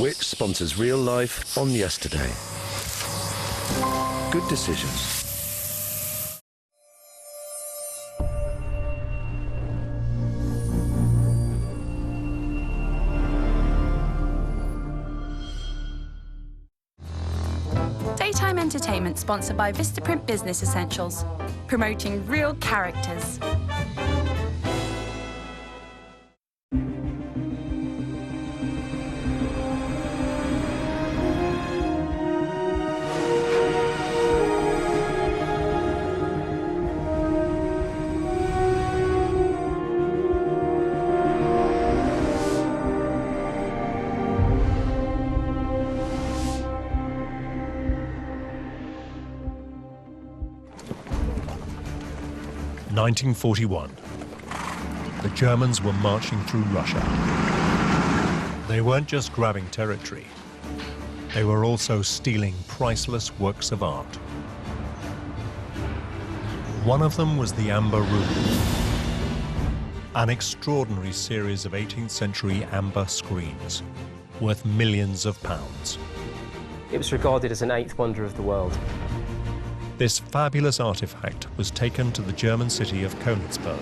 Which sponsors real life on yesterday. Good decisions. Daytime entertainment sponsored by Vistaprint Business Essentials, promoting real characters. In 1941, the Germans were marching through Russia. They weren't just grabbing territory, they were also stealing priceless works of art. One of them was the Amber Room, an extraordinary series of 18th century amber screens worth millions of pounds. It was regarded as an eighth wonder of the world. This fabulous artifact was taken to the German city of Königsberg.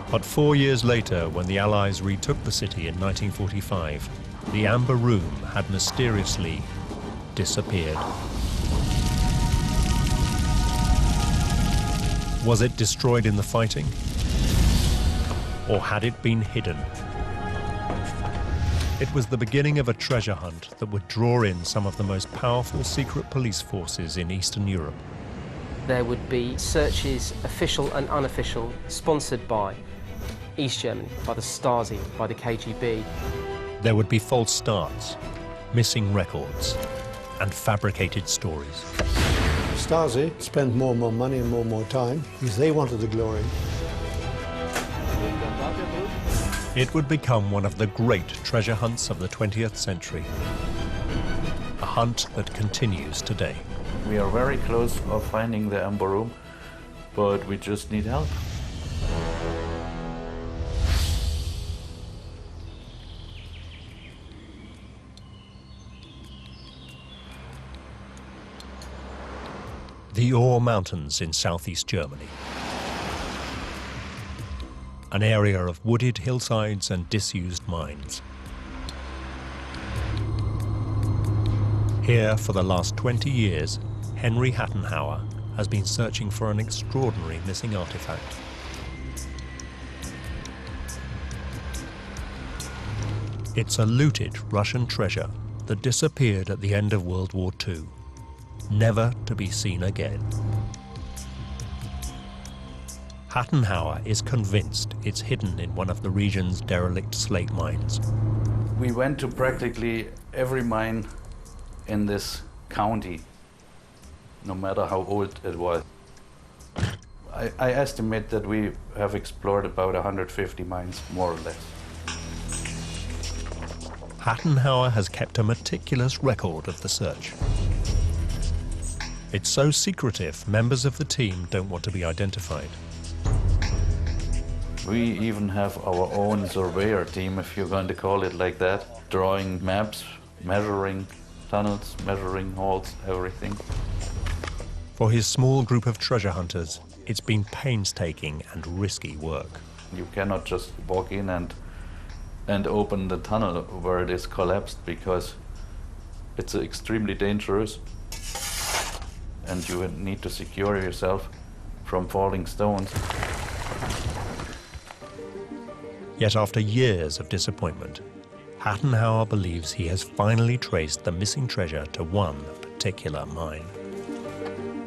But 4 years later, when the Allies retook the city in 1945, the Amber Room had mysteriously disappeared. Was it destroyed in the fighting? Or had it been hidden? It was the beginning of a treasure hunt that would draw in some of the most powerful secret police forces in Eastern Europe. There would be searches, official and unofficial, sponsored by East Germany, by the Stasi, by the KGB. There would be false starts, missing records, and fabricated stories. Stasi spent more and more money and more time because they wanted the glory. It would become one of the great treasure hunts of the 20th century. A hunt that continues today. We are very close of finding the Amber Room, but we just need help. The Ore Mountains in southeast Germany. An area of wooded hillsides and disused mines. Here, for the last 20 years, Henry Hattenhauer has been searching for an extraordinary missing artifact. It's a looted Russian treasure that disappeared at the end of World War II, never to be seen again. Hattenhauer is convinced it's hidden in one of the region's derelict slate mines. We went to practically every mine in this county, no matter how old it was. I estimate that we have explored about 150 mines, more or less. Hattenhauer has kept a meticulous record of the search. It's so secretive, members of the team don't want to be identified. We even have our own surveyor team, if you're going to call it like that, drawing maps, measuring tunnels, measuring holes, everything. For his small group of treasure hunters, it's been painstaking and risky work. You cannot just walk in and open the tunnel where it is collapsed, because it's extremely dangerous and you need to secure yourself from falling stones. Yet after years of disappointment, Hattenhauer believes he has finally traced the missing treasure to one particular mine.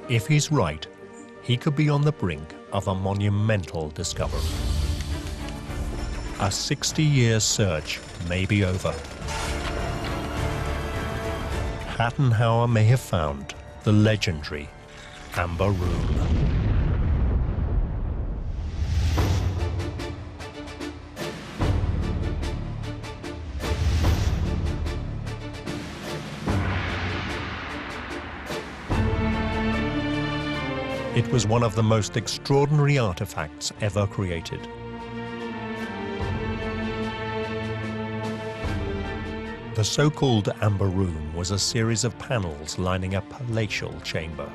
If he's right, he could be on the brink of a monumental discovery. A 60-year search may be over. Hattenhauer may have found the legendary Amber Room. It was one of the most extraordinary artifacts ever created. The so-called Amber Room was a series of panels lining a palatial chamber.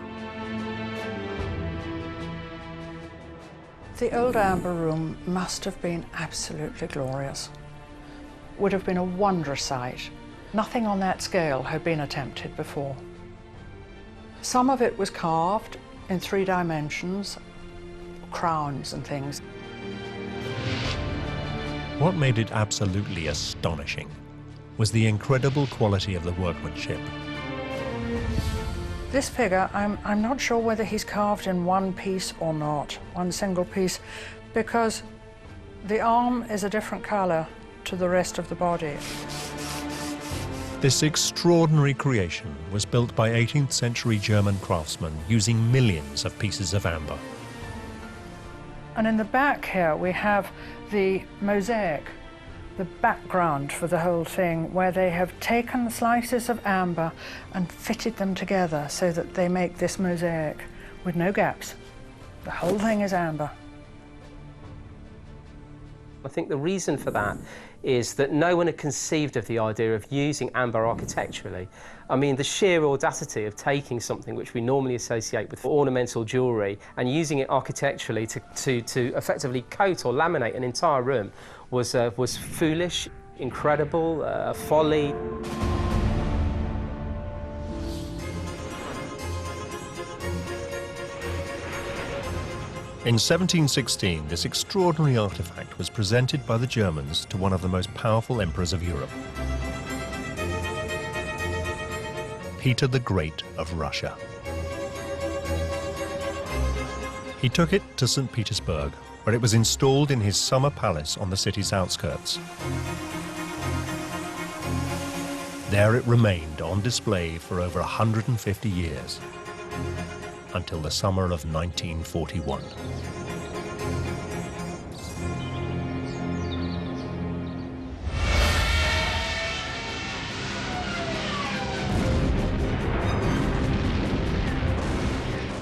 The old Amber Room must have been absolutely glorious. Would have been a wondrous sight. Nothing on that scale had been attempted before. Some of it was carved in 3 dimensions, crowns and things. What made it absolutely astonishing was the incredible quality of the workmanship. This figure, I'm not sure whether he's carved in one piece or not, one single piece, because the arm is a different colour to the rest of the body. This extraordinary creation was built by 18th century German craftsmen using millions of pieces of amber. And in the back here we have the mosaic, the background for the whole thing, where they have taken slices of amber and fitted them together so that they make this mosaic with no gaps. The whole thing is amber. I think the reason for that is that no one had conceived of the idea of using amber architecturally. I mean, the sheer audacity of taking something which we normally associate with ornamental jewellery and using it architecturally to effectively coat or laminate an entire room was foolish, incredible, folly. In 1716, this extraordinary artifact was presented by the Germans to one of the most powerful emperors of Europe, Peter the Great of Russia. He took it to St. Petersburg, where it was installed in his summer palace on the city's outskirts. There it remained on display for over 150 years, until the summer of 1941.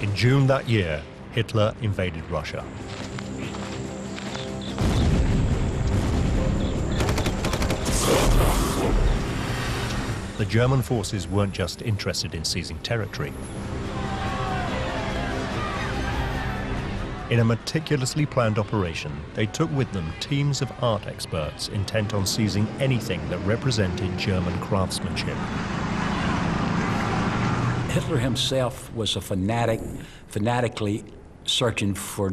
In June that year, Hitler invaded Russia. The German forces weren't just interested in seizing territory. In a meticulously planned operation, they took with them teams of art experts intent on seizing anything that represented German craftsmanship. Hitler himself was a fanatically searching for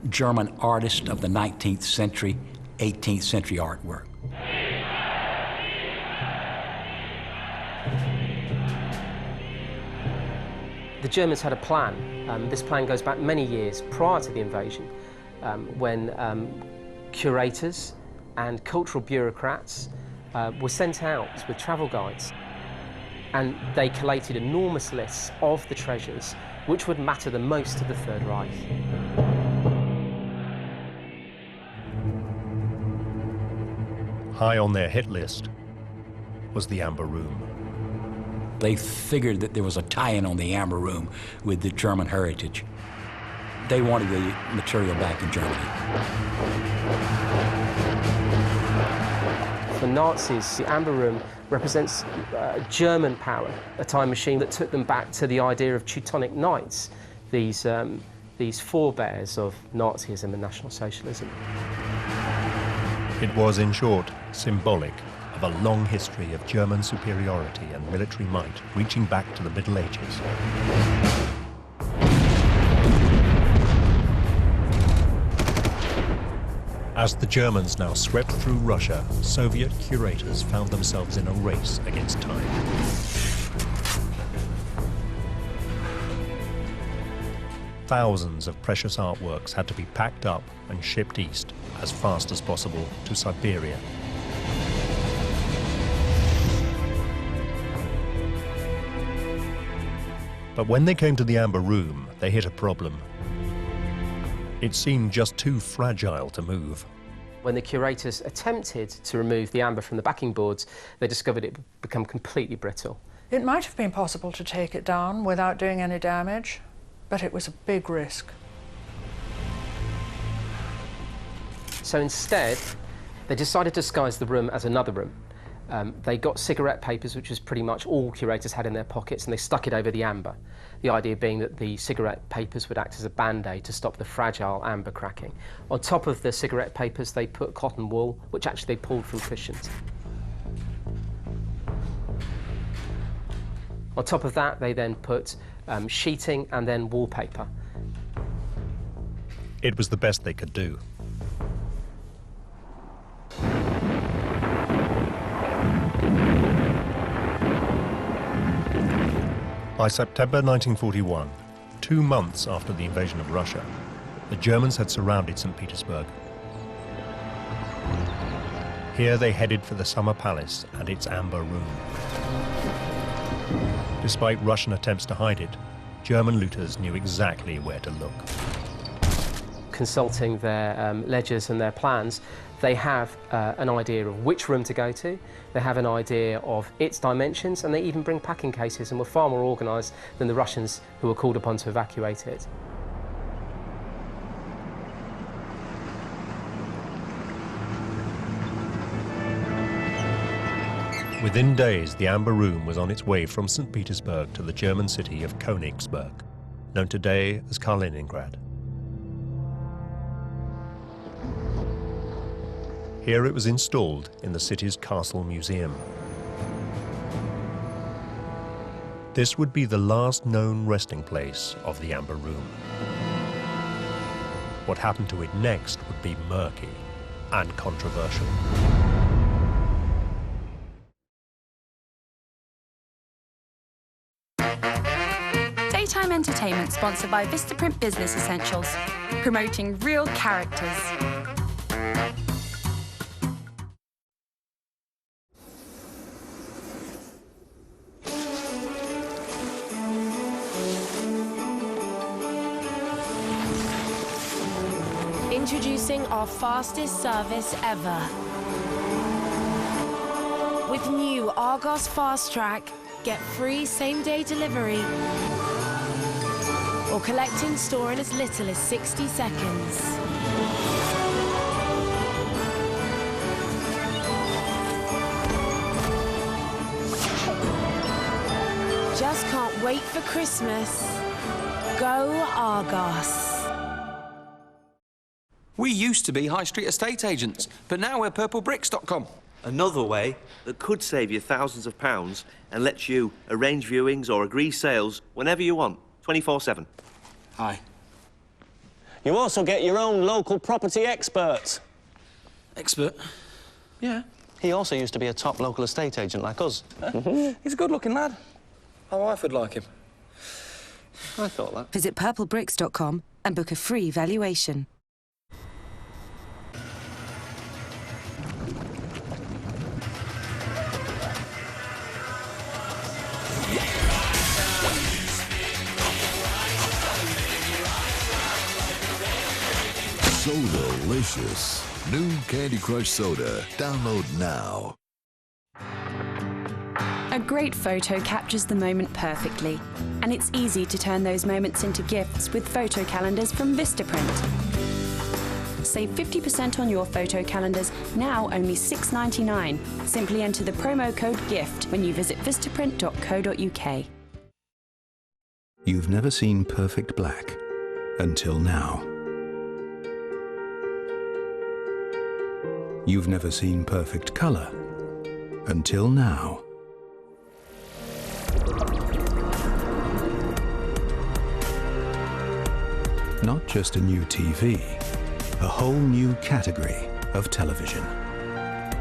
German artists of the 19th century, 18th century artwork. The Germans had a plan. This plan goes back many years prior to the invasion, when curators and cultural bureaucrats were sent out with travel guides, and they collated enormous lists of the treasures which would matter the most to the Third Reich. High on their hit list was the Amber Room. They figured that there was a tie-in on the Amber Room with the German heritage. They wanted the material back in Germany. For Nazis, the Amber Room represents German power, a time machine that took them back to the idea of Teutonic Knights, these forebears of Nazism and National Socialism. It was, in short, symbolic of a long history of German superiority and military might reaching back to the Middle Ages. As the Germans now swept through Russia, Soviet curators found themselves in a race against time. Thousands of precious artworks had to be packed up and shipped east as fast as possible to Siberia. But when they came to the Amber Room, they hit a problem. It seemed just too fragile to move. When the curators attempted to remove the amber from the backing boards, they discovered it had become completely brittle. It might have been possible to take it down without doing any damage, but it was a big risk. So instead, they decided to disguise the room as another room. They got cigarette papers, which was pretty much all curators had in their pockets, and they stuck it over the amber. The idea being that the cigarette papers would act as a band-aid to stop the fragile amber cracking. On top of the cigarette papers, they put cotton wool, which actually they pulled from cushions. On top of that, they then put sheeting and then wallpaper. It was the best they could do. By September 1941, 2 months after the invasion of Russia, the Germans had surrounded St. Petersburg. Here they headed for the Summer Palace and its Amber Room. Despite Russian attempts to hide it, German looters knew exactly where to look. Consulting their ledgers and their plans, they have an idea of which room to go to, they have an idea of its dimensions, and they even bring packing cases and were far more organised than the Russians who were called upon to evacuate it. Within days, the Amber Room was on its way from St. Petersburg to the German city of Königsberg, known today as Kaliningrad. Here it was installed in the city's castle museum. This would be the last known resting place of the Amber Room. What happened to it next would be murky and controversial. Daytime entertainment sponsored by Vistaprint Business Essentials, promoting real characters. Introducing our fastest service ever. With new Argos Fast Track, get free same-day delivery or collect in store in as little as 60 seconds. Just can't wait for Christmas. Go Argos. We used to be High Street estate agents, but now we're purplebricks.com. Another way that could save you thousands of pounds and lets you arrange viewings or agree sales whenever you want, 24/7. Hi. You also get your own local property expert. Expert? Yeah. He also used to be a top local estate agent like us. He's a good-looking lad. My wife would like him. I thought that. Visit purplebricks.com and book a free valuation. So-delicious. New Candy Crush Soda. Download now. A great photo captures the moment perfectly, and it's easy to turn those moments into gifts with photo calendars from Vistaprint. Save 50% on your photo calendars, now only $6.99. Simply enter the promo code GIFT when you visit vistaprint.co.uk. You've never seen perfect black until now. You've never seen perfect color until now. Not just a new TV, a whole new category of television.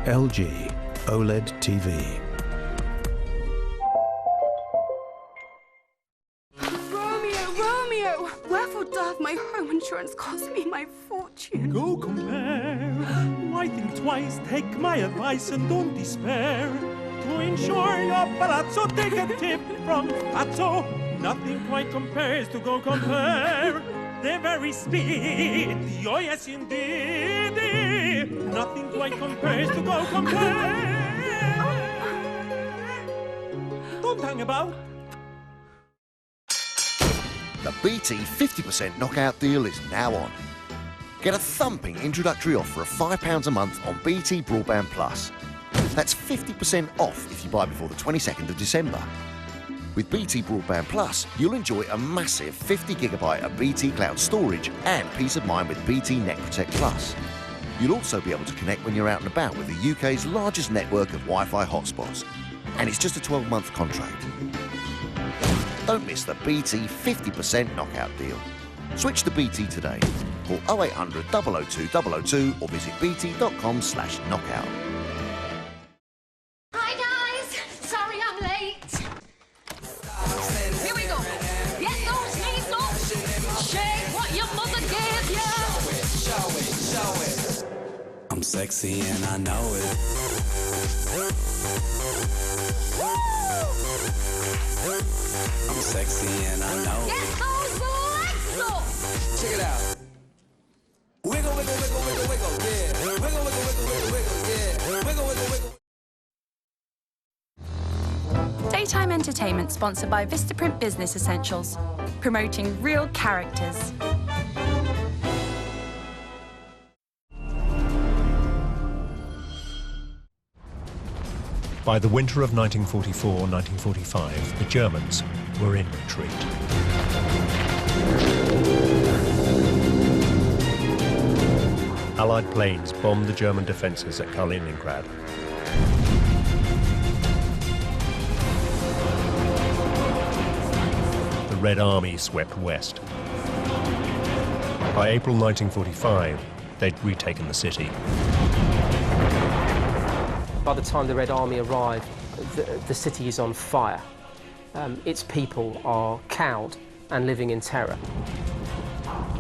LG OLED TV. Romeo! Wherefore doth my home insurance cost me my fortune? Go compare. Why think twice? Take my advice and don't despair. To insure your palazzo, take a tip from Fatso. Nothing quite compares to Go Compare. They're very speedy, oh yes indeed. Nothing quite compares to Go Compare. Don't hang about. The BT 50% knockout deal is now on. Get a thumping introductory offer of £5 a month on BT Broadband Plus. That's 50% off if you buy before the 22nd of December. With BT Broadband Plus, you'll enjoy a massive 50 gigabyte of BT Cloud storage and peace of mind with BT Net Protect Plus. You'll also be able to connect when you're out and about with the UK's largest network of Wi-Fi hotspots. And it's just a 12-month contract. Don't miss the BT 50% knockout deal. Switch to BT today. Call 0800 002 002 or visit bt.com/knockout. Hi guys, sorry I'm late. Here we go. Get those knees up. Shake what your mother gave you. Show it. I'm sexy and I know it. I'm sexy and I know it. Get those legs up. Check it out. Wiggle, wiggle, wiggle, wiggle, wiggle, yeah. Wiggle, wiggle, wiggle, wiggle, wiggle, yeah. Wiggle, wiggle, wiggle. Daytime entertainment sponsored by Vistaprint Business Essentials, promoting real characters. By the winter of 1944-1945, the Germans were in retreat. Allied planes bombed the German defences at Kaliningrad. The Red Army swept west. By April 1945, they'd retaken the city. By the time the Red Army arrived, the city is on fire. Its people are cowed and living in terror.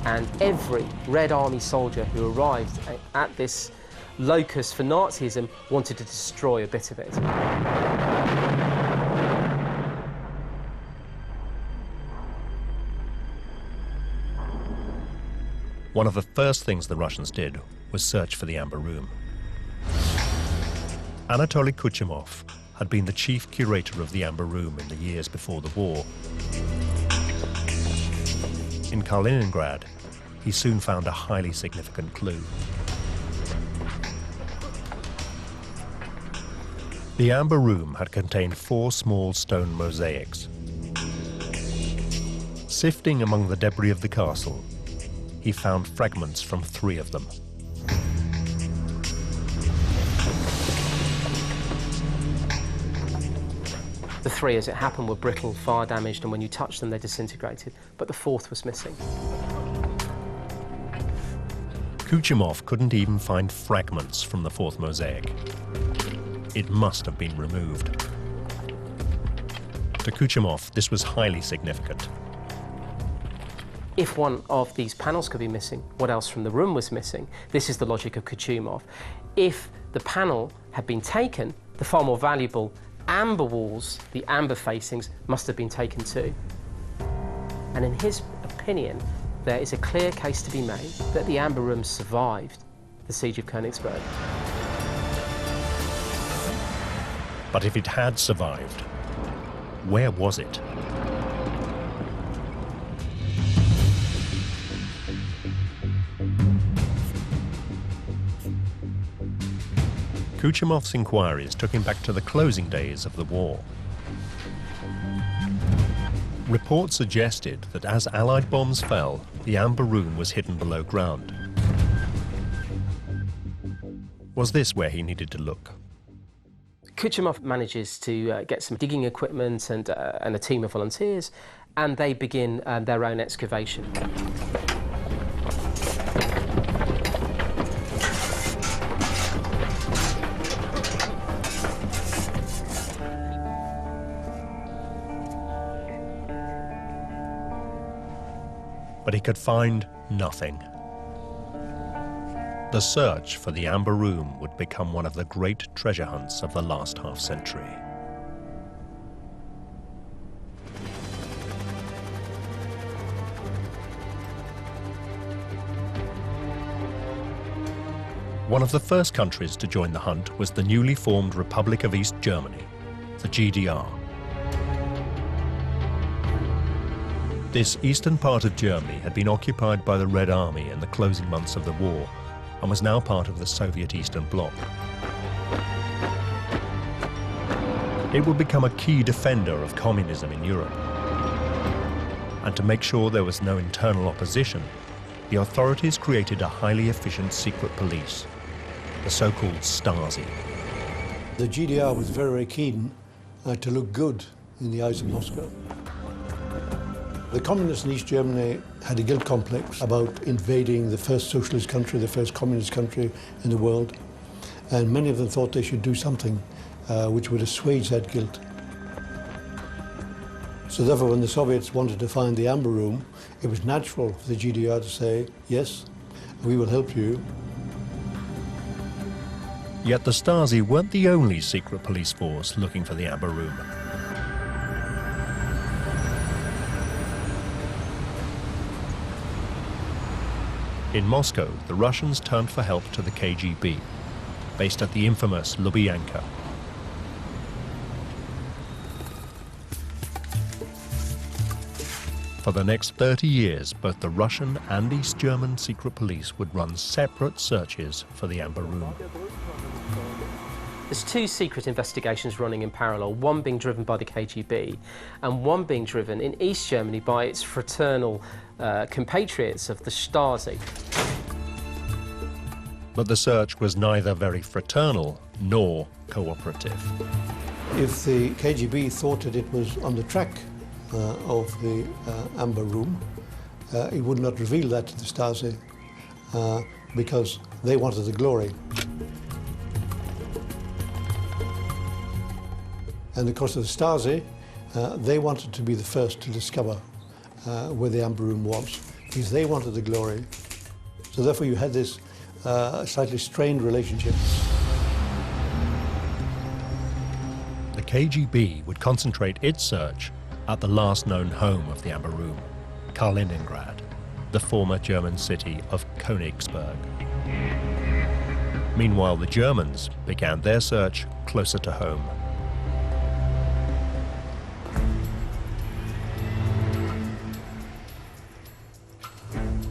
And every Red Army soldier who arrived at this locus for Nazism wanted to destroy a bit of it. One of the first things the Russians did was search for the Amber Room. Anatoly Kuchumov had been the chief curator of the Amber Room in the years before the war. In Kaliningrad, he soon found a highly significant clue. The Amber Room had contained 4 small stone mosaics. Sifting among the debris of the castle, he found fragments from 3 of them. The 3, as it happened, were brittle, fire damaged, and when you touched them, they disintegrated. But the 4th was missing. Kuchumov couldn't even find fragments from the 4th mosaic. It must have been removed. To Kuchumov, this was highly significant. If one of these panels could be missing, what else from the room was missing? This is the logic of Kuchumov. If the panel had been taken, the far more valuable amber walls, the amber facings, must have been taken too. And in his opinion, there is a clear case to be made that the Amber Room survived the siege of Königsberg. But if it had survived, where was it? Kuchumov's inquiries took him back to the closing days of the war. Reports suggested that as Allied bombs fell, the Amber Room was hidden below ground. Was this where he needed to look? Kuchumov manages to get some digging equipment and a team of volunteers, and they begin their own excavation. But he could find nothing. The search for the Amber Room would become one of the great treasure hunts of the last half-century. One of the first countries to join the hunt was the newly formed Republic of East Germany, the GDR. This eastern part of Germany had been occupied by the Red Army in the closing months of the war and was now part of the Soviet Eastern Bloc. It would become a key defender of communism in Europe. And to make sure there was no internal opposition, the authorities created a highly efficient secret police, the so-called Stasi. The GDR was very, very keen to look good in the eyes of Moscow. The communists in East Germany had a guilt complex about invading the first socialist country, the first communist country in the world, and many of them thought they should do something which would assuage that guilt. So therefore, when the Soviets wanted to find the Amber Room, it was natural for the GDR to say, yes, we will help you. Yet the Stasi weren't the only secret police force looking for the Amber Room. In Moscow, the Russians turned for help to the KGB, based at the infamous Lubyanka. For the next 30 years, both the Russian and East German secret police would run separate searches for the Amber Room. There's two secret investigations running in parallel, one being driven by the KGB and one being driven in East Germany by its fraternal compatriots of the Stasi. But the search was neither very fraternal nor cooperative. If the KGB thought that it was on the track of the Amber Room, it would not reveal that to the Stasi because they wanted the glory. And of course, the Stasi, they wanted to be the first to discover where the Amber Room was, because they wanted the glory. So therefore, you had this slightly strained relationship. The KGB would concentrate its search at the last known home of the Amber Room, Kaliningrad, the former German city of Königsberg. Meanwhile, the Germans began their search closer to home.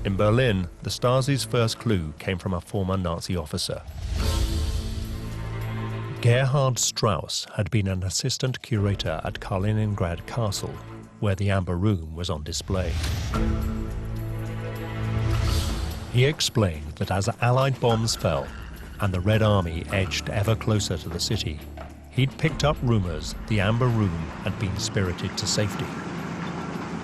In Berlin, the Stasi's first clue came from a former Nazi officer. Gerhard Strauss had been an assistant curator at Kaliningrad Castle, where the Amber Room was on display. He explained that as Allied bombs fell and the Red Army edged ever closer to the city, he'd picked up rumors the Amber Room had been spirited to safety.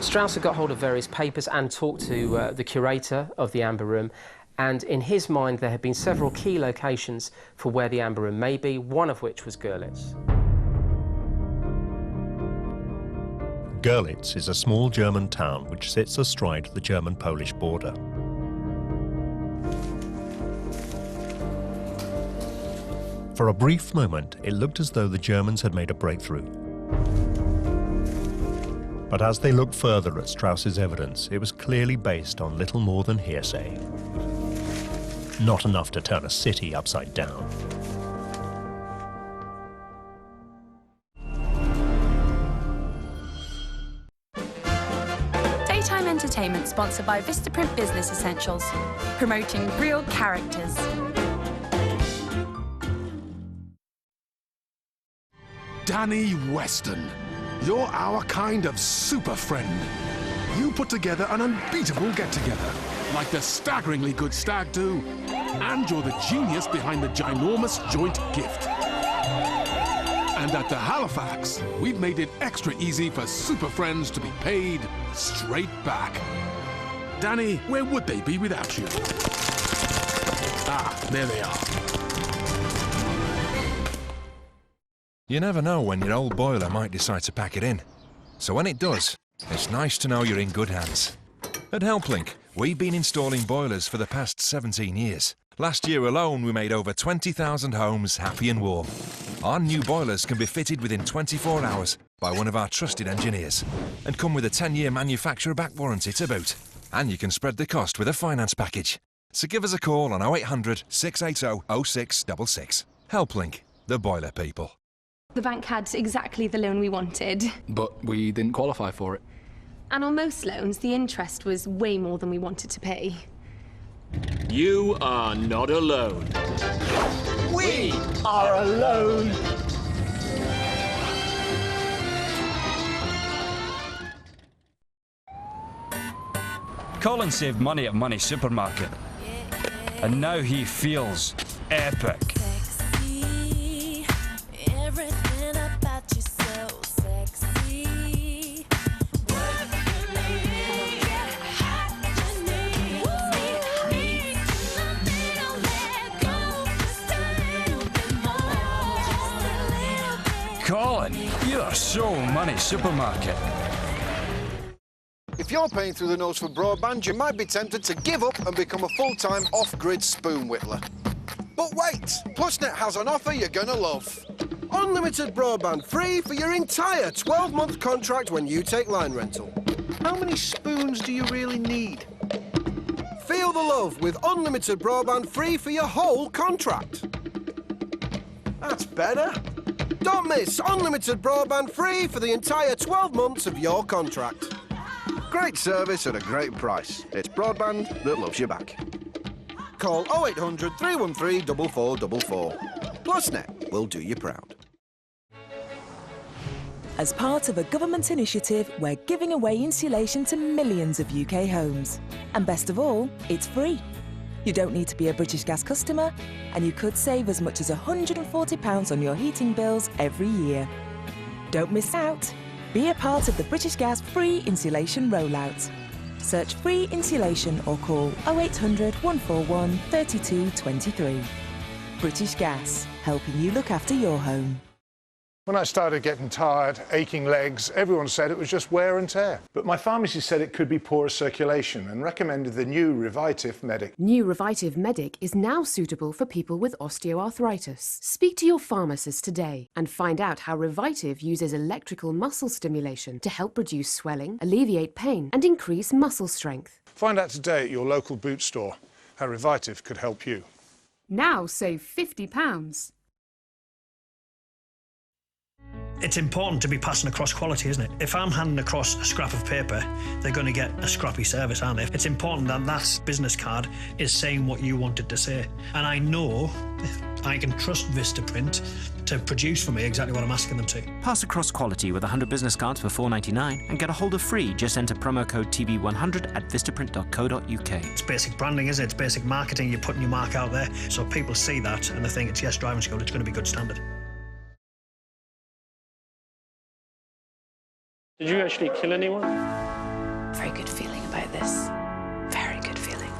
Strauss had got hold of various papers and talked to the curator of the Amber Room, and in his mind there had been several key locations for where the Amber Room may be, one of which was Görlitz. Görlitz is a small German town which sits astride the German-Polish border. For a brief moment, it looked as though the Germans had made a breakthrough. But as they looked further at Strauss's evidence, it was clearly based on little more than hearsay. Not enough to turn a city upside down. Daytime entertainment sponsored by Vistaprint Business Essentials, promoting real characters. Danny Weston. You're our kind of super friend. You put together an unbeatable get-together, like the staggeringly good stag do, and you're the genius behind the ginormous joint gift. And at the Halifax, we've made it extra easy for super friends to be paid straight back. Danny, where would they be without you? Ah, there they are. You never know when your old boiler might decide to pack it in. So when it does, it's nice to know you're in good hands. At HelpLink, we've been installing boilers for the past 17 years. Last year alone, we made over 20,000 homes happy and warm. Our new boilers can be fitted within 24 hours by one of our trusted engineers and come with a 10-year manufacturer-backed warranty to boot. And you can spread the cost with a finance package. So give us a call on 0800 680 0666. HelpLink, the boiler people. The bank had exactly the loan we wanted. But we didn't qualify for it. And on most loans, the interest was way more than we wanted to pay. You are not alone. We are alone. Colin saved money at Money Supermarket. And now he feels epic. Colin, you are so Money Supermarket. If you're paying through the nose for broadband, you might be tempted to give up and become a full-time off-grid spoon whittler. But wait! Plusnet has an offer you're gonna love. Unlimited broadband free for your entire 12-month contract when you take line rental. How many spoons do you really need? Feel the love with unlimited broadband free for your whole contract. That's better. Don't miss unlimited broadband free for the entire 12 months of your contract. Great service at a great price. It's broadband that loves you back. Call 0800 313 4444. Plusnet will do you proud. As part of a government initiative, we're giving away insulation to millions of UK homes. And best of all, it's free. You don't need to be a British Gas customer, and you could save as much as £140 on your heating bills every year. Don't miss out. Be a part of the British Gas free insulation rollout. Search free insulation or call 0800 141 3223. British Gas, helping you look after your home. When I started getting tired, aching legs, everyone said it was just wear and tear. But my pharmacist said it could be poor circulation and recommended the new Revitive Medic. New Revitive Medic is now suitable for people with osteoarthritis. Speak to your pharmacist today and find out how Revitive uses electrical muscle stimulation to help reduce swelling, alleviate pain and increase muscle strength. Find out today at your local boot store how Revitive could help you. Now save £50. It's important to be passing across quality, isn't it? If I'm handing across a scrap of paper, they're going to get a scrappy service, aren't they? It's important that that business card is saying what you wanted to say. And I know I can trust Vistaprint to produce for me exactly what I'm asking them to. Pass across quality with 100 business cards for $4.99 and get a holder free. Just enter promo code TB100 at vistaprint.co.uk. It's basic branding, isn't it? It's basic marketing. You're putting your mark out there. So people see that and they think it's Yes Driving School, it's going to be good standard. Did you actually kill anyone? Very good feeling about this. Very good feeling.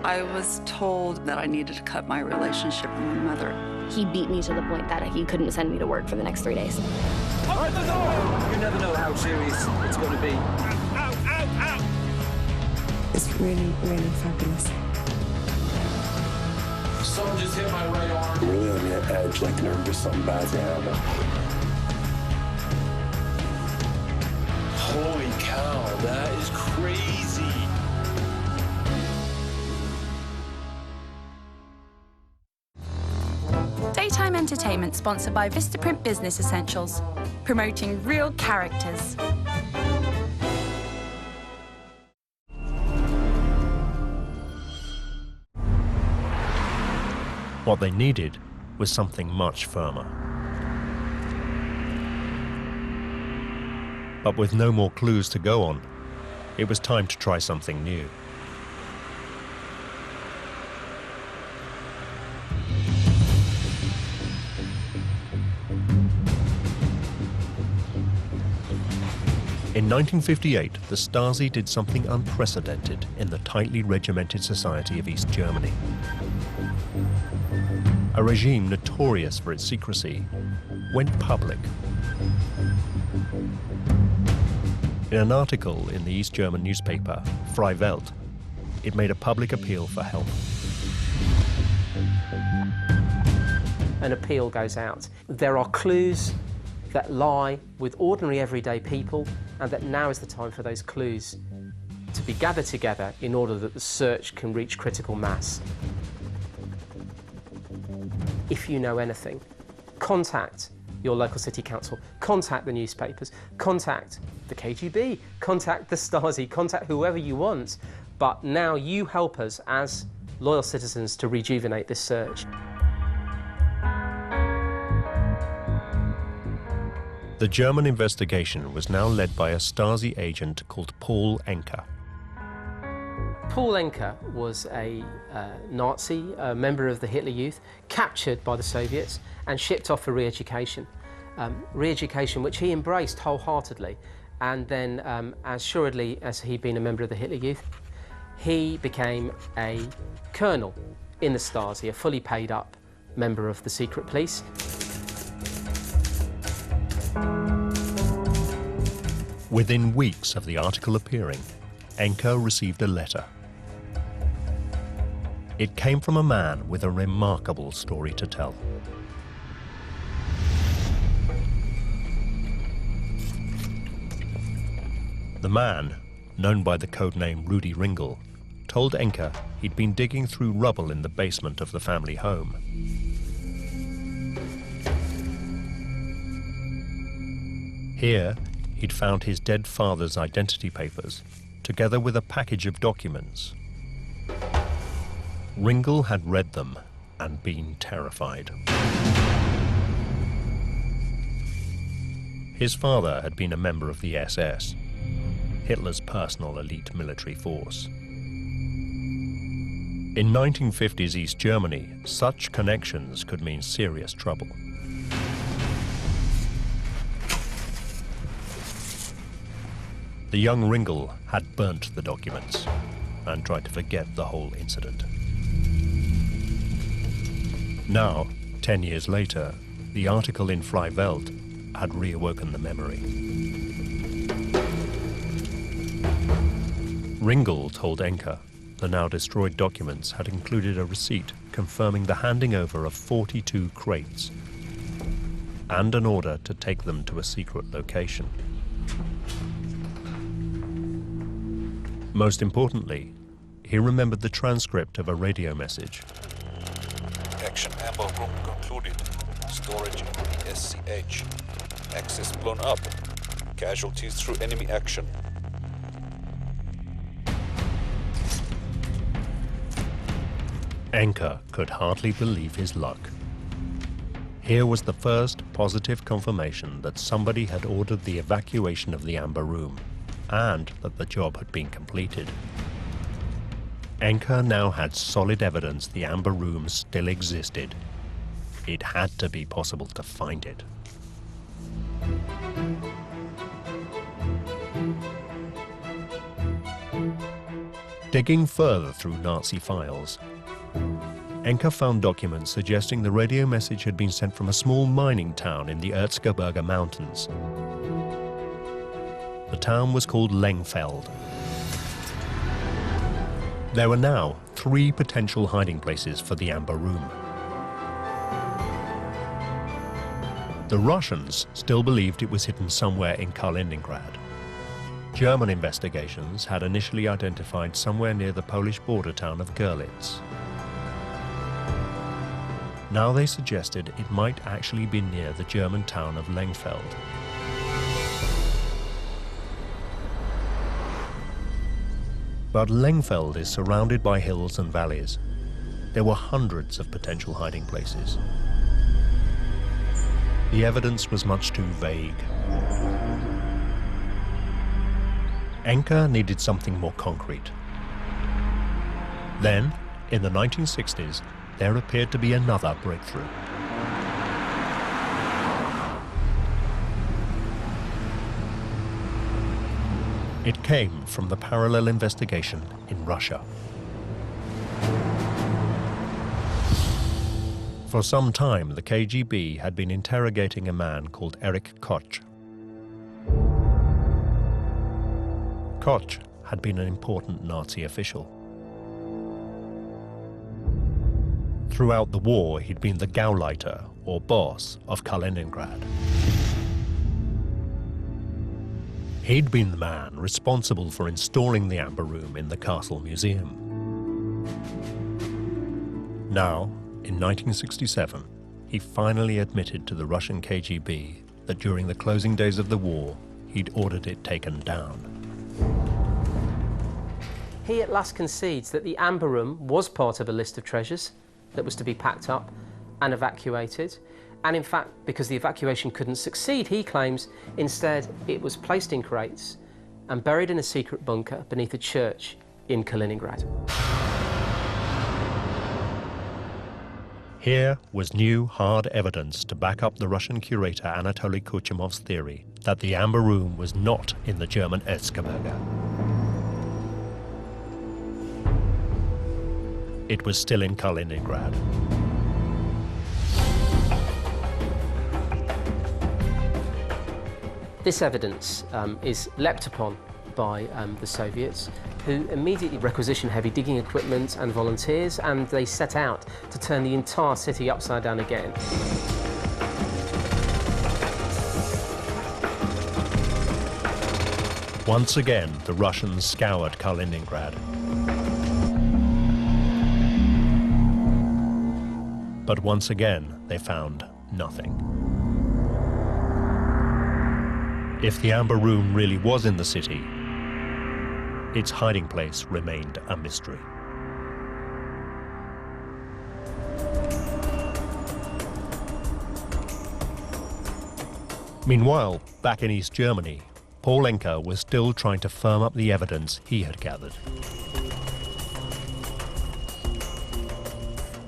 I was told that I needed to cut my relationship with my mother. He beat me to the point that he couldn't send me to work for the next 3 days. Open the door! You never know how serious it's going to be. Ow, ow, ow! It's really, really fabulous. Something just hit my right arm. I'm really on the edge, like nervous something bad's gonna happen. Holy cow, that is crazy. Daytime entertainment sponsored by Vistaprint Business Essentials, promoting real characters. What they needed was something much firmer. But with no more clues to go on, it was time to try something new. In 1958, the Stasi did something unprecedented in the tightly regimented society of East Germany. A regime notorious for its secrecy went public. In an article in the East German newspaper, Freie Welt, it made a public appeal for help. An appeal goes out. There are clues that lie with ordinary everyday people, and that now is the time for those clues to be gathered together in order that the search can reach critical mass. If you know anything, contact your local city council, contact the newspapers, contact the KGB, contact the Stasi, contact whoever you want. But now you help us as loyal citizens to rejuvenate this search. The German investigation was now led by a Stasi agent called Paul Enke. Paul Enke was a Nazi, a member of the Hitler Youth, captured by the Soviets and shipped off for re-education. Re-education which he embraced wholeheartedly, and then as assuredly as he'd been a member of the Hitler Youth, he became a colonel in the Stasi, a fully paid up member of the secret police. Within weeks of the article appearing, Enke received a letter. It came from a man with a remarkable story to tell. The man, known by the codename Rudi Ringel, told Enke he'd been digging through rubble in the basement of the family home. Here, he'd found his dead father's identity papers, together with a package of documents. Ringel had read them and been terrified. His father had been a member of the SS, Hitler's personal elite military force. In 1950s East Germany, such connections could mean serious trouble. The young Ringel had burnt the documents and tried to forget the whole incident. Now, 10 years later, the article in Freie Welt had reawoken the memory. Ringel told Enke the now destroyed documents had included a receipt confirming the handing over of 42 crates and an order to take them to a secret location. Most importantly, he remembered the transcript of a radio message. Action amber room concluded. Storage in SCH. Access blown up. Casualties through enemy action. Enke could hardly believe his luck. Here was the first positive confirmation that somebody had ordered the evacuation of the Amber Room, and that the job had been completed. Enke now had solid evidence the Amber Room still existed. It had to be possible to find it. Digging further through Nazi files, Enke found documents suggesting the radio message had been sent from a small mining town in the Erzgebirge Mountains. The town was called Lengfeld. There were now 3 potential hiding places for the Amber Room. The Russians still believed it was hidden somewhere in Kaliningrad. German investigations had initially identified somewhere near the Polish border town of Görlitz. Now they suggested it might actually be near the German town of Lengfeld. But Lengfeld is surrounded by hills and valleys. There were hundreds of potential hiding places. The evidence was much too vague. Enke needed something more concrete. Then, in the 1960s, there appeared to be another breakthrough. It came from the parallel investigation in Russia. For some time, the KGB had been interrogating a man called Erich Koch. Koch had been an important Nazi official. Throughout the war, he'd been the Gauleiter, or boss, of Kaliningrad. He'd been the man responsible for installing the Amber Room in the Castle Museum. Now, in 1967, he finally admitted to the Russian KGB that during the closing days of the war, he'd ordered it taken down. He at last concedes that the Amber Room was part of a list of treasures that was to be packed up and evacuated, And in fact, because the evacuation couldn't succeed, he claims, instead it was placed in crates and buried in a secret bunker beneath a church in Kaliningrad. Here was new, hard evidence to back up the Russian curator Anatoly Kuchemov's theory that the Amber Room was not in the German Erzgebirge. It was still in Kaliningrad. This evidence is leapt upon by the Soviets, who immediately requisitioned heavy digging equipment and volunteers, and they set out to turn the entire city upside down again. Once again, the Russians scoured Kaliningrad. But once again, they found nothing. If the Amber Room really was in the city, its hiding place remained a mystery. Meanwhile, back in East Germany, Paul Enke was still trying to firm up the evidence he had gathered.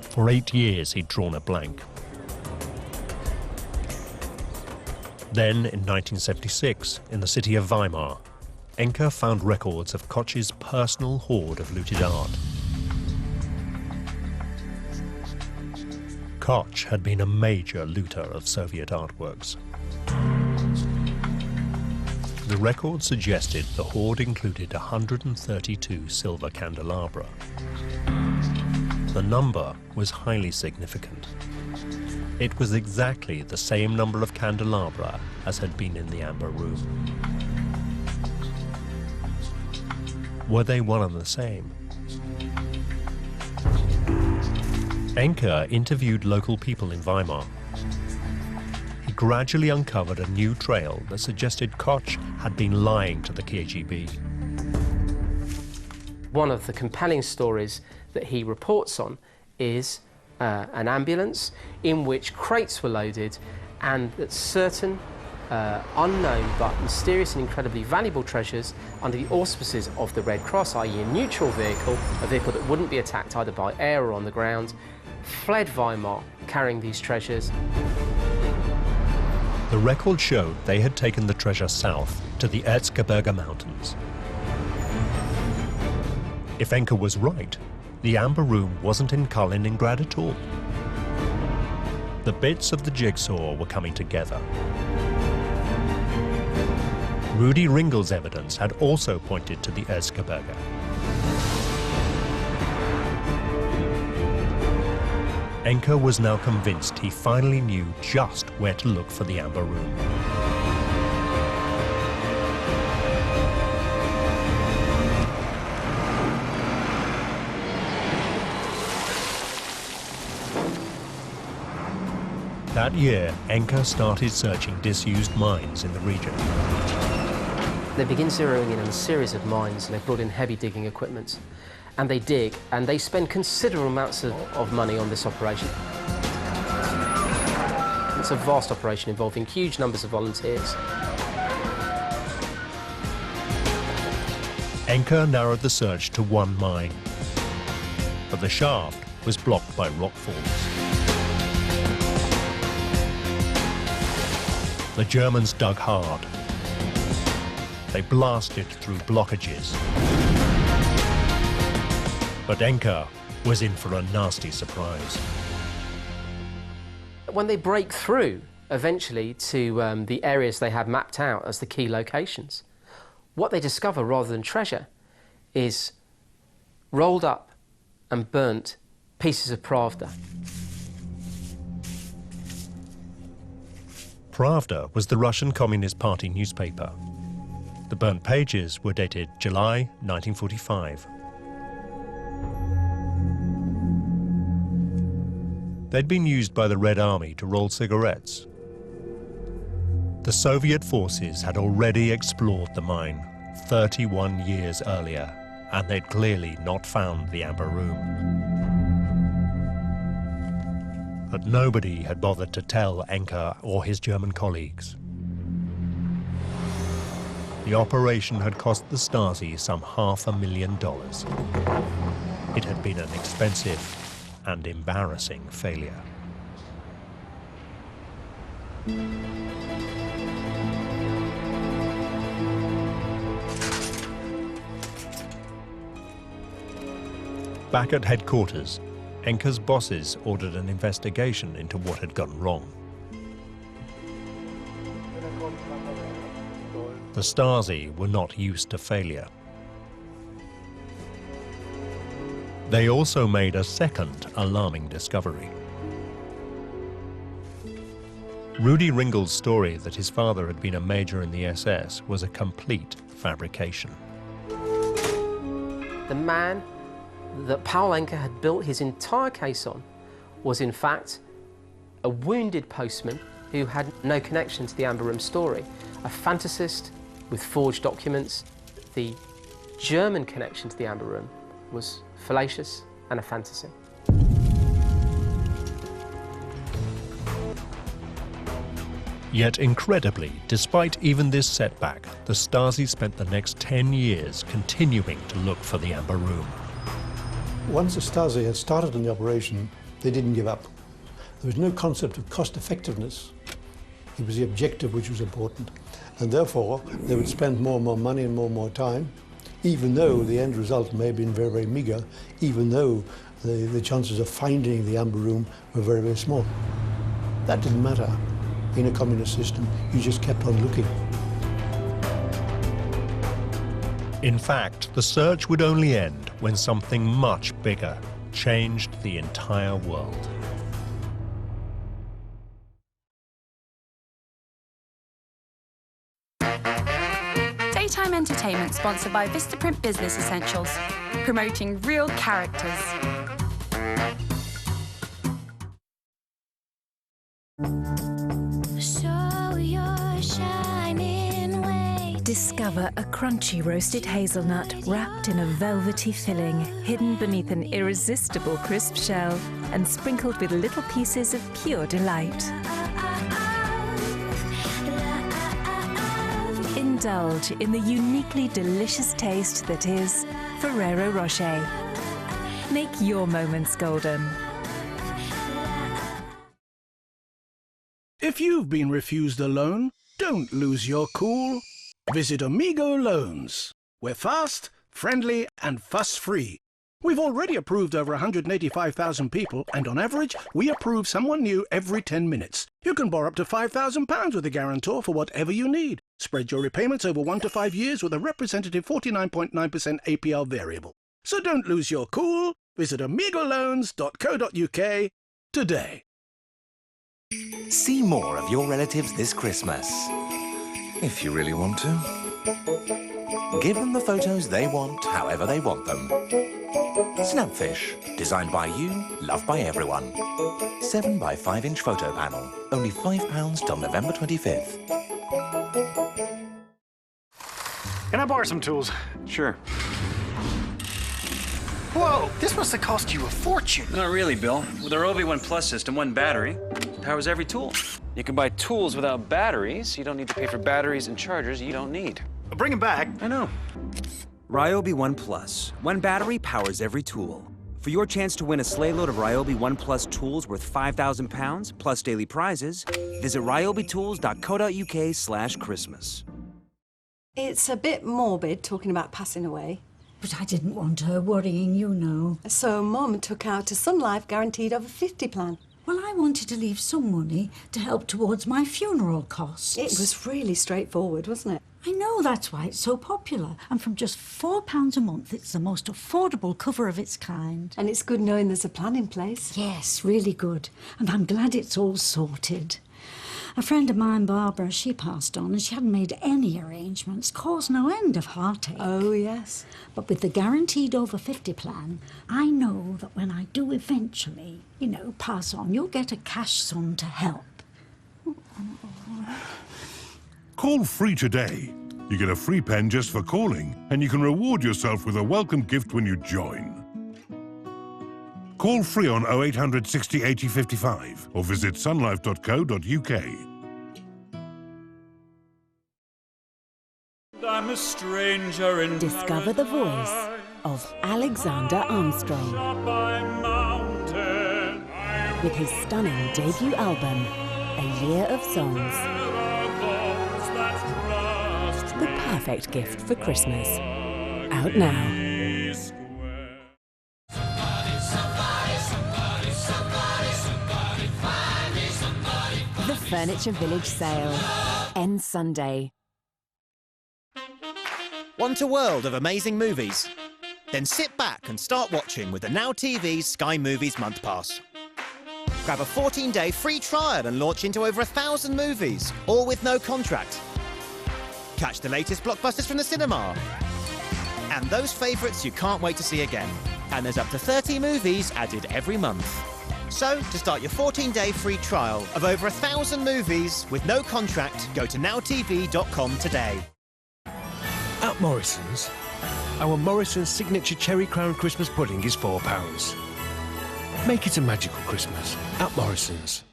For 8 years, he'd drawn a blank. Then, in 1976, in the city of Weimar, Enke found records of Koch's personal hoard of looted art. Koch had been a major looter of Soviet artworks. The record suggested the hoard included 132 silver candelabra. The number was highly significant. It was exactly the same number of candelabra as had been in the Amber Room. Were they one and the same? Enke interviewed local people in Weimar. He gradually uncovered a new trail that suggested Koch had been lying to the KGB. One of the compelling stories that he reports on is an ambulance in which crates were loaded, and that certain unknown but mysterious and incredibly valuable treasures under the auspices of the Red Cross, i.e. a neutral vehicle, a vehicle that wouldn't be attacked either by air or on the ground, fled Weimar carrying these treasures. The record showed they had taken the treasure south to the Erzgebirge Mountains. If Enke was right, the Amber Room wasn't in Kaliningrad at all. The bits of the jigsaw were coming together. Rudi Ringel's evidence had also pointed to the Erzgebirge. Enke was now convinced he finally knew just where to look for the Amber Room. That year, Enke started searching disused mines in the region. They begin zeroing in on a series of mines, and they've brought in heavy digging equipment. And they dig, and they spend considerable amounts of money on this operation. It's a vast operation involving huge numbers of volunteers. Enke narrowed the search to one mine, but the shaft was blocked by rock falls. The Germans dug hard. They blasted through blockages. But Enke was in for a nasty surprise. When they break through, eventually, to the areas they had mapped out as the key locations, what they discover, rather than treasure, is rolled up and burnt pieces of Pravda. Pravda was the Russian Communist Party newspaper. The burnt pages were dated July 1945. They'd been used by the Red Army to roll cigarettes. The Soviet forces had already explored the mine 31 years earlier, and they'd clearly not found the Amber Room. But nobody had bothered to tell Enke or his German colleagues. The operation had cost the Stasi some $500,000. It had been an expensive and embarrassing failure. Back at headquarters, Enke's bosses ordered an investigation into what had gone wrong. The Stasi were not used to failure. They also made a second alarming discovery. Rudi Ringel's story that his father had been a major in the SS was a complete fabrication. The man that Paul Enke had built his entire case on was in fact a wounded postman who had no connection to the Amber Room story, a fantasist with forged documents. The German connection to the Amber Room was fallacious and a fantasy. Yet incredibly, despite even this setback, the Stasi spent the next 10 years continuing to look for the Amber Room. Once the Stasi had started on the operation, they didn't give up. There was no concept of cost effectiveness. It was the objective which was important. And therefore, they would spend more and more money and more time, even though the end result may have been very, very meager, even though the chances of finding the Amber Room were very, very small. That didn't matter. In a communist system, you just kept on looking. In fact, the search would only end when something much bigger changed the entire world. Daytime entertainment sponsored by Vistaprint Business Essentials, promoting real characters. Show your shining way. Discover a crunchy roasted hazelnut wrapped in a velvety filling, hidden beneath an irresistible crisp shell and sprinkled with little pieces of pure delight. Indulge in the uniquely delicious taste that is Ferrero Rocher. Make your moments golden. If you've been refused a loan, don't lose your cool. Visit Amigo Loans. We're fast, friendly, and fuss-free. We've already approved over 185,000 people, and on average, we approve someone new every 10 minutes. You can borrow up to £5,000 with a guarantor for whatever you need. Spread your repayments over 1 to 5 years with a representative 49.9% APR variable. So don't lose your cool. Visit amigoloans.co.uk today. See more of your relatives this Christmas. If you really want to. Give them the photos they want, however they want them. Snapfish, designed by you, loved by everyone. 7 by 5 inch photo panel, only £5 till November 25th. Can I borrow some tools? Sure. Whoa, this must have cost you a fortune. Not really, Bill. With our OV1 Plus system, one battery powers every tool. You can buy tools without batteries. You don't need to pay for batteries and chargers you don't need. Bring them back. I know. Ryobi One Plus. One battery powers every tool. For your chance to win a sleigh load of Ryobi One Plus tools worth £5,000 plus daily prizes, visit ryobitools.co.uk/Christmas. It's a bit morbid talking about passing away. But I didn't want her worrying, you know. So Mum took out a Sun Life Guaranteed Over 50 plan. Well, I wanted to leave some money to help towards my funeral costs. It was really straightforward, wasn't it? I know, that's why it's so popular. And from just £4 a month, it's the most affordable cover of its kind. And it's good knowing there's a plan in place. Yes, really good. And I'm glad it's all sorted. A friend of mine, Barbara, she passed on and she hadn't made any arrangements, caused no end of heartache. Oh, yes. But with the Guaranteed Over 50 plan, I know that when I do eventually, you know, pass on, you'll get a cash sum to help. Call free today. You get a free pen just for calling, and you can reward yourself with a welcome gift when you join. Call free on 0800 60 80 55 or visit sunlife.co.uk. I'm a stranger in Discover the voice of Alexander Armstrong with his stunning debut album, A Year of Songs. The perfect gift for Christmas. Out now. The Furniture Village sale ends Sunday. Want a world of amazing movies? Then sit back and start watching with the Now TV Sky Movies Month Pass. Grab a 14-day free trial and launch into over 1,000 movies, all with no contract. Catch the latest blockbusters from the cinema. And those favourites you can't wait to see again. And there's up to 30 movies added every month. So, to start your 14-day free trial of over 1,000 movies with no contract, go to nowtv.com today. At Morrison's, our Morrison's Signature Cherry Crown Christmas Pudding is £4. Make it a magical Christmas at Morrison's.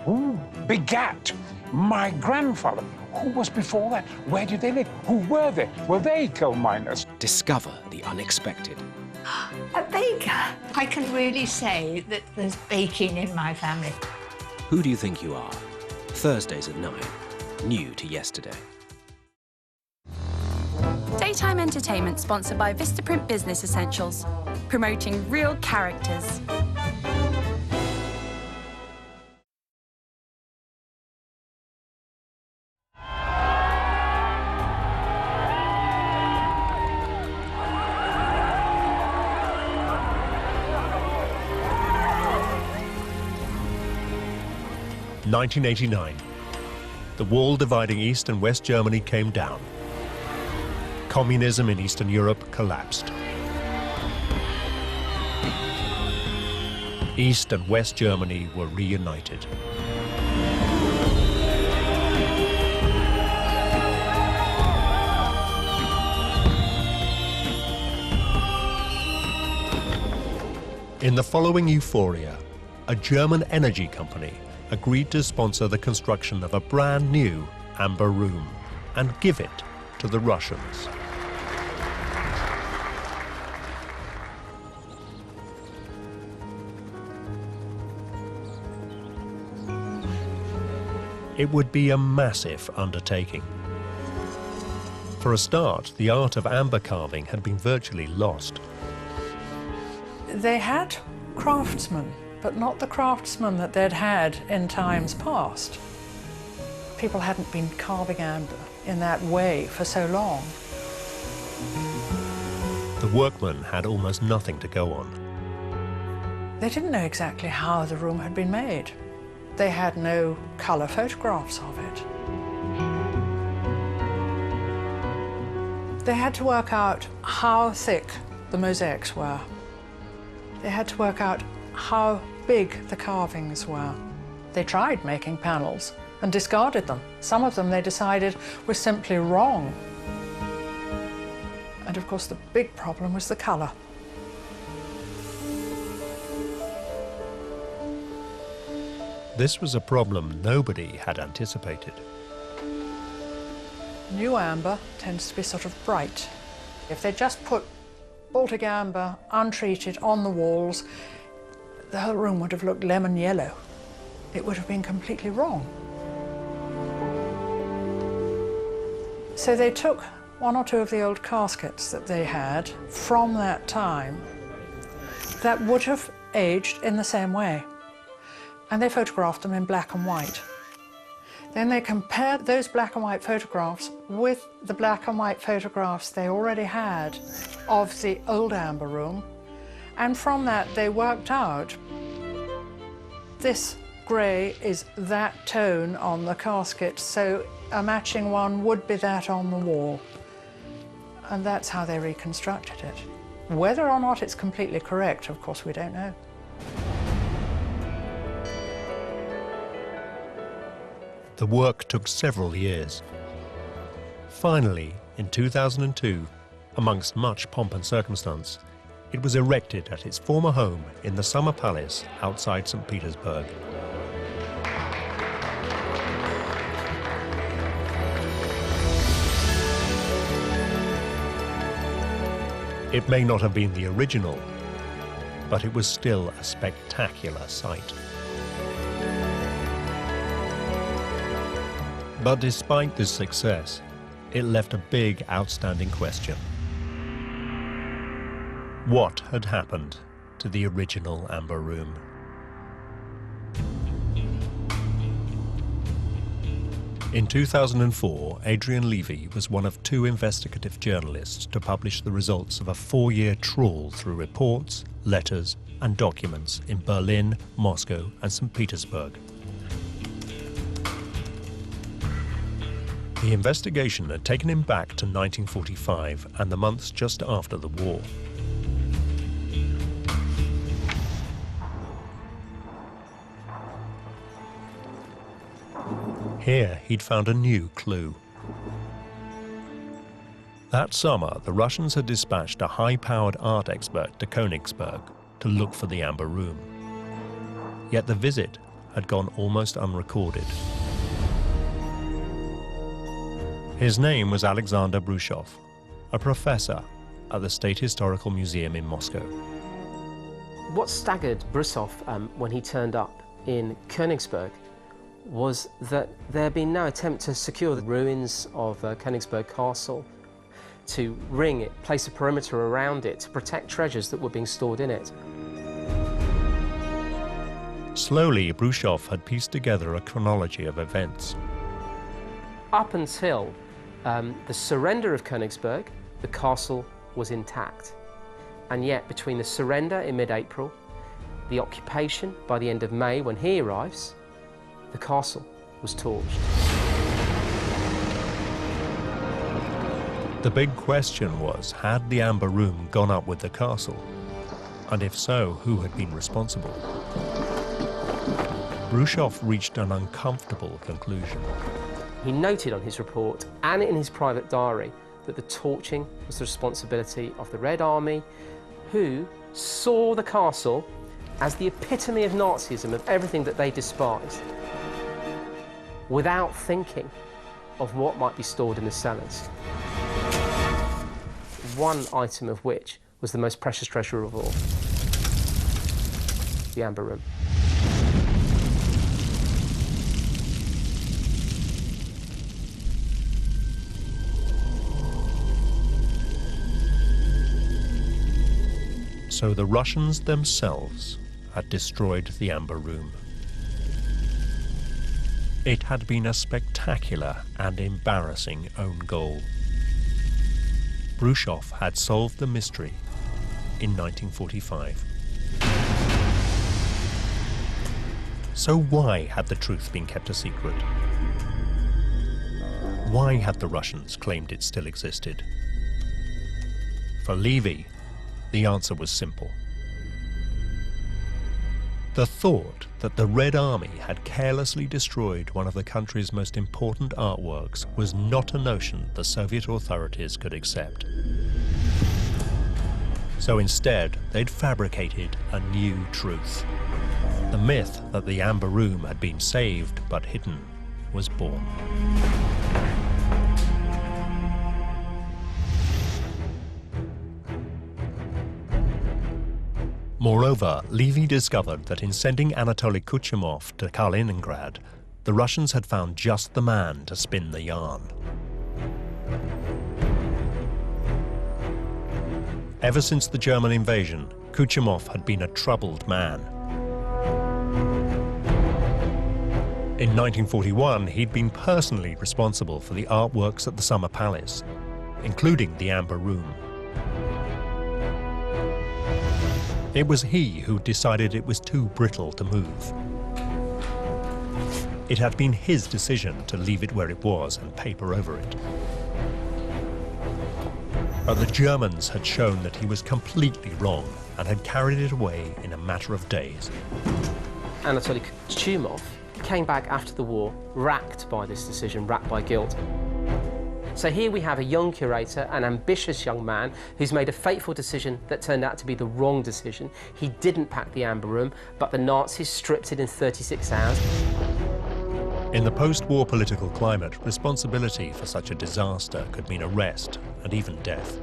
Ooh, begat my grandfather. Who was before that? Where did they live? Who were they? Were they coal miners? Discover the unexpected. A baker. I can really say that there's baking in my family. Who do you think you are? Thursdays at 9. New to yesterday. Daytime entertainment sponsored by Vistaprint Business Essentials, promoting real characters. (1989). The wall dividing East and West Germany came down. Communism in Eastern Europe collapsed. East and West Germany were reunited. In the following euphoria, a German energy company agreed to sponsor the construction of a brand new amber room and give it to the Russians. It would be a massive undertaking. For a start, the art of amber carving had been virtually lost. They had craftsmen, but not the craftsmen that they'd had in times past. People hadn't been carving amber in that way for so long. The workmen had almost nothing to go on. They didn't know exactly how the room had been made. They had no colour photographs of it. They had to work out how thick the mosaics were. They had to work out how big the carvings were. They tried making panels and discarded them. Some of them they decided were simply wrong. And of course the big problem was the colour. This was a problem nobody had anticipated. New amber tends to be sort of bright. If they just put Baltic amber, untreated, on the walls, the whole room would have looked lemon yellow. It would have been completely wrong. So they took one or two of the old caskets that they had from that time that would have aged in the same way, and they photographed them in black and white. Then they compared those black and white photographs with the black and white photographs they already had of the old amber room, and from that they worked out this grey is that tone on the casket, so a matching one would be that on the wall. And that's how they reconstructed it. Whether or not it's completely correct, of course, we don't know. The work took several years. Finally, in 2002, Amongst much pomp and circumstance, it was erected at its former home in the Summer Palace outside St. Petersburg. It may not have been the original, but it was still a spectacular sight. But despite this success, it left a big outstanding question. What had happened to the original Amber Room? In 2004, Adrian Levy was one of 2 investigative journalists to publish the results of a 4-year trawl through reports, letters, and documents in Berlin, Moscow, and St. Petersburg. The investigation had taken him back to 1945 and the months just after the war. Here, he'd found a new clue. That summer, the Russians had dispatched a high-powered art expert to Königsberg to look for the Amber Room. Yet the visit had gone almost unrecorded. His name was Alexander Brushov, a professor at the State Historical Museum in Moscow. What staggered Brussov when he turned up in Königsberg was that there had been no attempt to secure the ruins of Königsberg Castle, to ring it, place a perimeter around it, to protect treasures that were being stored in it. Slowly, Brushov had pieced together a chronology of events. Up until the surrender of Königsberg, the castle was intact. And yet, between the surrender in mid-April, the occupation by the end of May, when he arrives, the castle was torched. The big question was, had the Amber Room gone up with the castle? And if so, who had been responsible? Brushov reached an uncomfortable conclusion. He noted on his report and in his private diary that the torching was the responsibility of the Red Army, who saw the castle as the epitome of Nazism, of everything that they despised, without thinking of what might be stored in the cellars. One item of which was the most precious treasure of all, the Amber Room. So the Russians themselves had destroyed the Amber Room. It had been a spectacular and embarrassing own goal. Brushov had solved the mystery in 1945. So why had the truth been kept a secret? Why had the Russians claimed it still existed? For Levy, the answer was simple. The thought that the Red Army had carelessly destroyed one of the country's most important artworks was not a notion the Soviet authorities could accept. So instead, they'd fabricated a new truth. The myth that the Amber Room had been saved but hidden was born. Moreover, Levy discovered that in sending Anatoly Kuchumov to Kaliningrad, the Russians had found just the man to spin the yarn. Ever since the German invasion, Kuchumov had been a troubled man. In 1941, he'd been personally responsible for the artworks at the Summer Palace, including the Amber Room. It was he who decided it was too brittle to move. It had been his decision to leave it where it was and paper over it. But the Germans had shown that he was completely wrong and had carried it away in a matter of days. Anatoly Kuchumov came back after the war, racked by this decision, racked by guilt. So here we have a young curator, an ambitious young man, who's made a fateful decision that turned out to be the wrong decision. He didn't pack the Amber Room, but the Nazis stripped it in 36 hours. In the post-war political climate, responsibility for such a disaster could mean arrest and even death.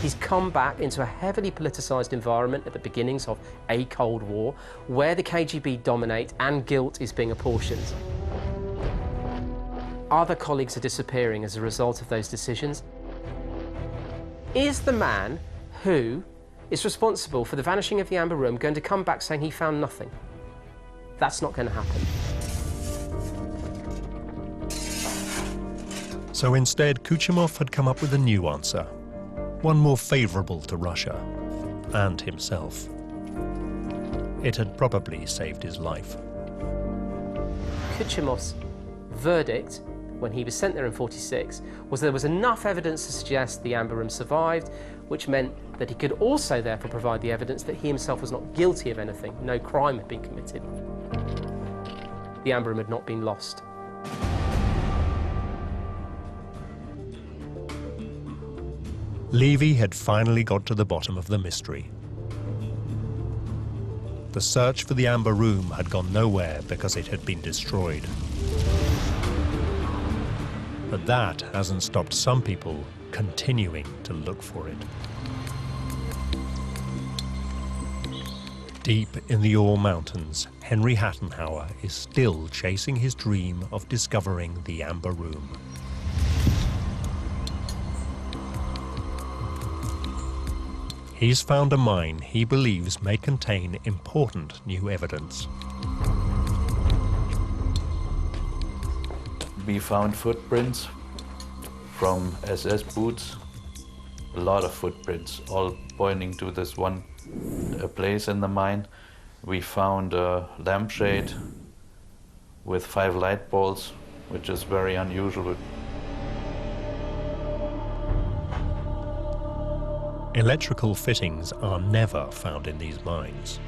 He's come back into a heavily politicised environment at the beginnings of a Cold War, where the KGB dominate and guilt is being apportioned. Other colleagues are disappearing as a result of those decisions. Is the man who is responsible for the vanishing of the Amber Room going to come back saying he found nothing? That's not going to happen. So instead, Kuchumov had come up with a new answer, one more favourable to Russia and himself. It had probably saved his life. Kuchumov's verdict, when he was sent there in '46, was there was enough evidence to suggest the Amber Room survived, which meant that he could also therefore provide the evidence that he himself was not guilty of anything, no crime had been committed. The Amber Room had not been lost. Levy had finally got to the bottom of the mystery. The search for the Amber Room had gone nowhere because it had been destroyed. But that hasn't stopped some people continuing to look for it. Deep in the Ore Mountains, Henry Hattenhauer is still chasing his dream of discovering the Amber Room. He's found a mine he believes may contain important new evidence. We found footprints from SS boots, a lot of footprints, all pointing to this one place in the mine. We found a lampshade with 5 light bulbs, which is very unusual. Electrical fittings are never found in these mines.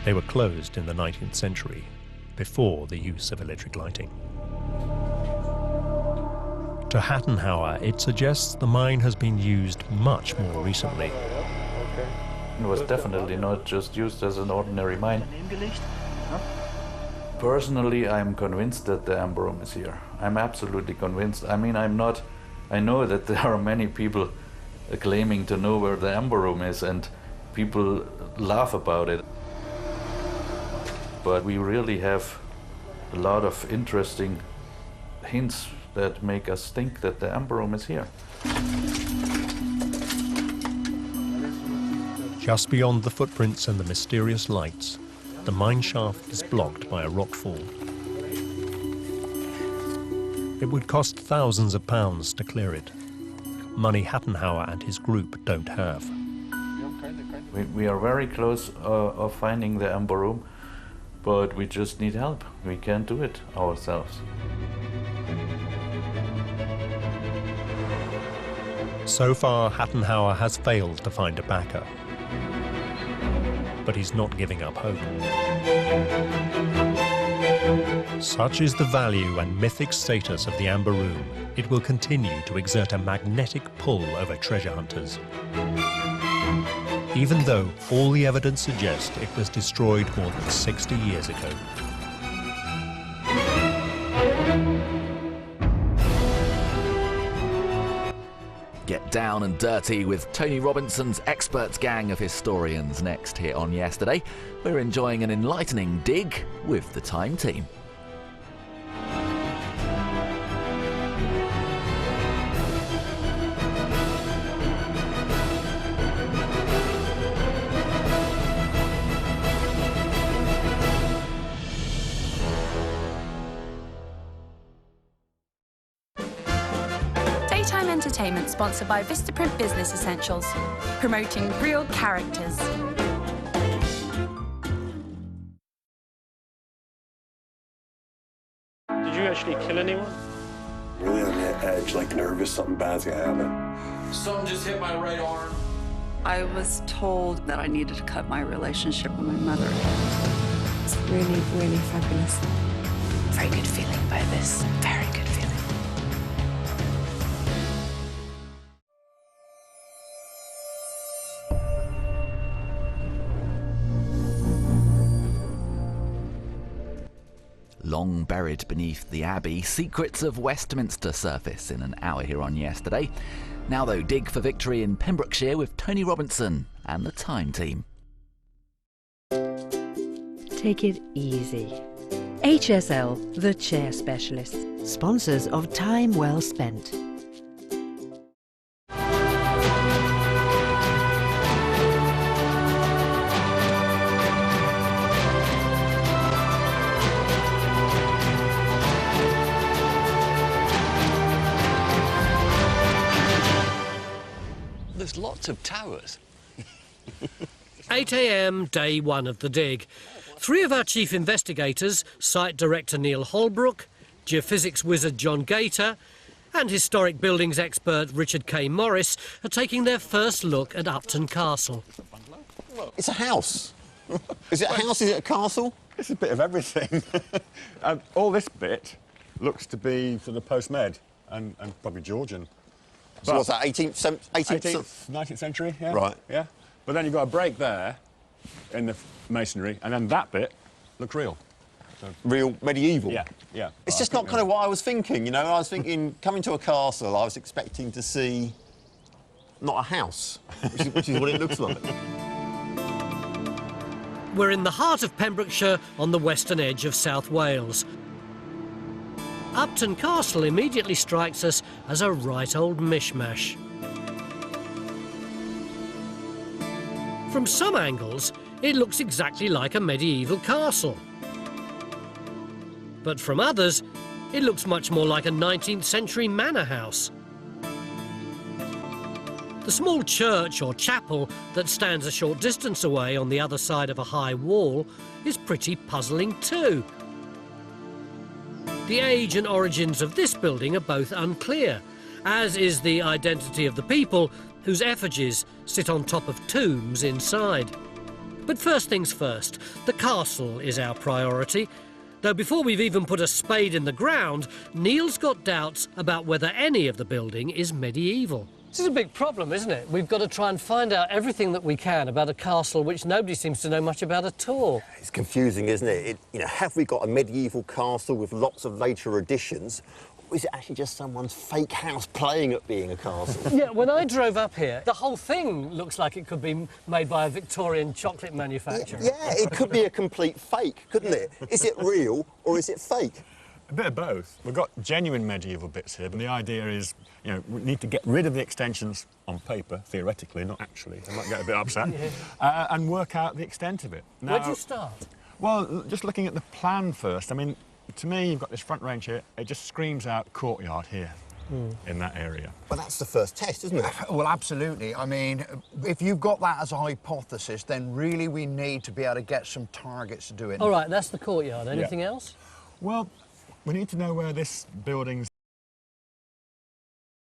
They were closed in the 19th century, before the use of electric lighting. To Hattenhauer, it suggests the mine has been used much more recently. It was definitely not just used as an ordinary mine. Personally, I'm convinced that the Amber Room is here. I'm absolutely convinced. I mean, I know that there are many people claiming to know where the Amber Room is, and people laugh about it. But we really have a lot of interesting hints that make us think that the Amber Room is here. Just beyond the footprints and the mysterious lights, the mine shaft is blocked by a rockfall. It would cost thousands of pounds to clear it, money Hattenhauer and his group don't have. We are very close of finding the Amber Room, but we just need help. We can't do it ourselves. So far, Hattenhauer has failed to find a backer. But he's not giving up hope. Such is the value and mythic status of the Amber Room, it will continue to exert a magnetic pull over treasure hunters. Even though all the evidence suggests it was destroyed more than 60 years ago. Get down and dirty with Tony Robinson's experts gang of historians next here on Yesterday. We're enjoying an enlightening dig with the Time team. Entertainment sponsored by Vistaprint Business Essentials, promoting real characters. Did you actually kill anyone? Really on the edge, like nervous, something bad's gonna happen. Something just hit my right arm. I was told that I needed to cut my relationship with my mother. It's really, really fabulous. Very good feeling, both. try this. Very good feeling. Long buried beneath the Abbey, secrets of Westminster surface in an hour here on Yesterday. Now though, dig for victory in Pembrokeshire with Tony Robinson and the Time team. Take it easy. HSL, the chair specialist. Sponsors of Time Well Spent. There's lots of towers. 8 a.m, day one of the dig. 3 of our chief investigators, site director Neil Holbrook, geophysics wizard John Gator, and historic buildings expert Richard K. Morris are taking their first look at Upton Castle. It's a house. Is it a house? Is it a castle? It's a bit of everything. All this bit looks to be sort of post-med and probably Georgian. So what's that, 18th, 19th century, yeah. Right. Yeah. But then you've got a break there in the masonry, and then that bit looks real. So, real medieval? Yeah, yeah. It's just not kind of what I was thinking, you know. I was thinking, coming to a castle, I was expecting to see not a house, which is what it looks like. We're in the heart of Pembrokeshire on the western edge of South Wales. Upton Castle immediately strikes us as a right old mishmash. From some angles, it looks exactly like a medieval castle. But from others, it looks much more like a 19th century manor house. The small church or chapel that stands a short distance away on the other side of a high wall is pretty puzzling too. The age and origins of this building are both unclear, as is the identity of the people whose effigies sit on top of tombs inside. But first things first, the castle is our priority. Though before we've even put a spade in the ground, Neil's got doubts about whether any of the building is medieval. This is a big problem, isn't it? We've got to try and find out everything that we can about a castle which nobody seems to know much about at all. It's confusing, isn't it? You know, have we got a medieval castle with lots of later additions, or is it actually just someone's fake house playing at being a castle? Yeah, when I drove up here, the whole thing looks like it could be made by a Victorian chocolate manufacturer. Yeah, it could be a complete fake, couldn't it? Is it real or is it fake? A bit of both. We've got genuine medieval bits here, but the idea is, you know, we need to get rid of the extensions on paper, theoretically, not actually. I might get a bit upset. And work out the extent of it. Now, where'd you start? Well, just looking at the plan first. I mean, to me, you've got this front range here. It just screams out courtyard here. In that area. Well, that's the first test, isn't it? Well, absolutely. I mean, if you've got that as a hypothesis, then really we need to be able to get some targets to do it. All right, that's the courtyard. Anything else? Well, we need to know where this building's